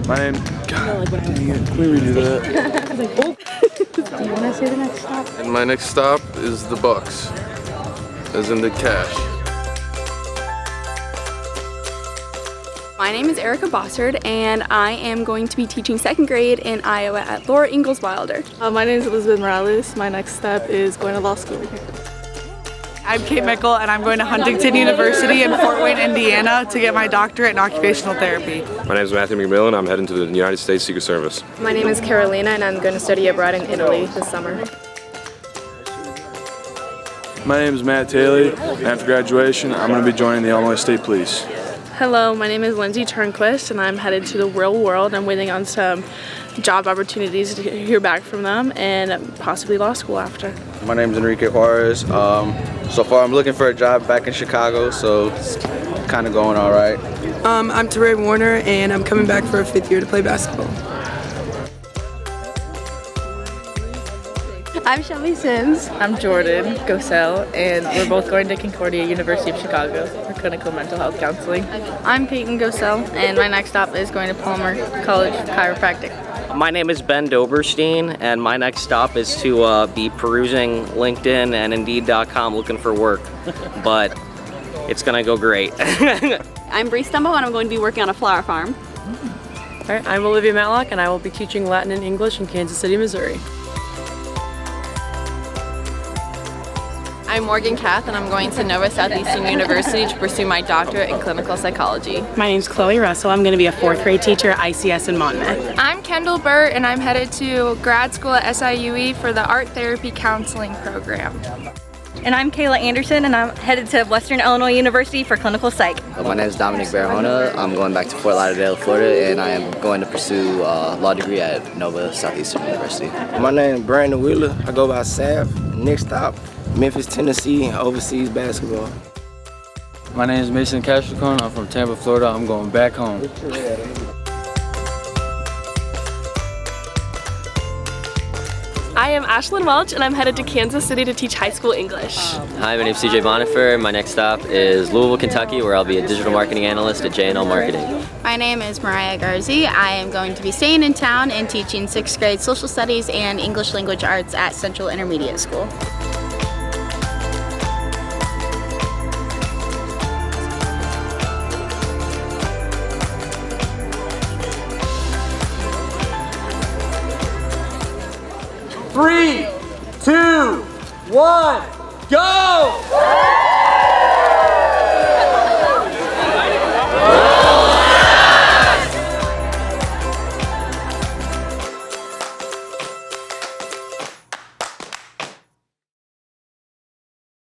My name. God dang it. Can we redo that? Do you want to say the next stop? And my next stop is the Bucks, as in the cash. My name is Erica Bossard, and I am going to be teaching second grade in Iowa at Laura Ingalls Wilder. My name is Elizabeth Morales. My next step is going to law school. I'm Kate Mickle, and I'm going to Huntington University in Fort Wayne, Indiana to get my doctorate in occupational therapy. My name is Matthew McMillan. I'm heading to the United States Secret Service. My name is Carolina, and I'm going to study abroad in Italy this summer. My name is Matt Taylor, and after graduation, I'm going to be joining the Illinois State Police. Hello, my name is Lindsay Turnquist, and I'm headed to the real world. I'm waiting on some job opportunities to hear back from them and possibly law school after. My name is Enrique Juarez. So far I'm looking for a job back in Chicago, so it's kind of going all right. I'm Teray Warner, and I'm coming back for a 5th year to play basketball. I'm Shelby Sims. I'm Jordan Gosell, and we're both going to Concordia University of Chicago for clinical mental health counseling. I'm Peyton Gosell, and my next stop is going to Palmer College of Chiropractic. My name is Ben Doberstein, and my next stop is to be perusing LinkedIn and Indeed.com looking for work, but it's gonna go great. I'm Bree Stumbo, and I'm going to be working on a flower farm. All right, I'm Olivia Matlock, and I will be teaching Latin and English in Kansas City, Missouri. I'm Morgan Kath, and I'm going to Nova Southeastern University to pursue my doctorate in clinical psychology. My name's Chloe Russell. I'm going to be a 4th grade teacher at ICS in Monmouth. I'm Kendall Burt, and I'm headed to grad school at SIUE for the Art Therapy Counseling Program. And I'm Kayla Anderson, and I'm headed to Western Illinois University for clinical psych. My name is Dominic Barahona. I'm going back to Fort Lauderdale, Florida, and I am going to pursue a law degree at Nova Southeastern University. My name is Brandon Wheeler. I go by Sav. Next stop, Memphis, Tennessee, overseas basketball. My name is Mason Castricone. I'm from Tampa, Florida. I'm going back home. I am Ashlyn Welch, and I'm headed to Kansas City to teach high school English. Hi, my name is CJ Bonifer. My next stop is Louisville, Kentucky, where I'll be a digital marketing analyst at J&L Marketing. My name is Mariah Garzi. I am going to be staying in town and teaching 6th grade social studies and English language arts at Central Intermediate School. Three, 2, 1, go!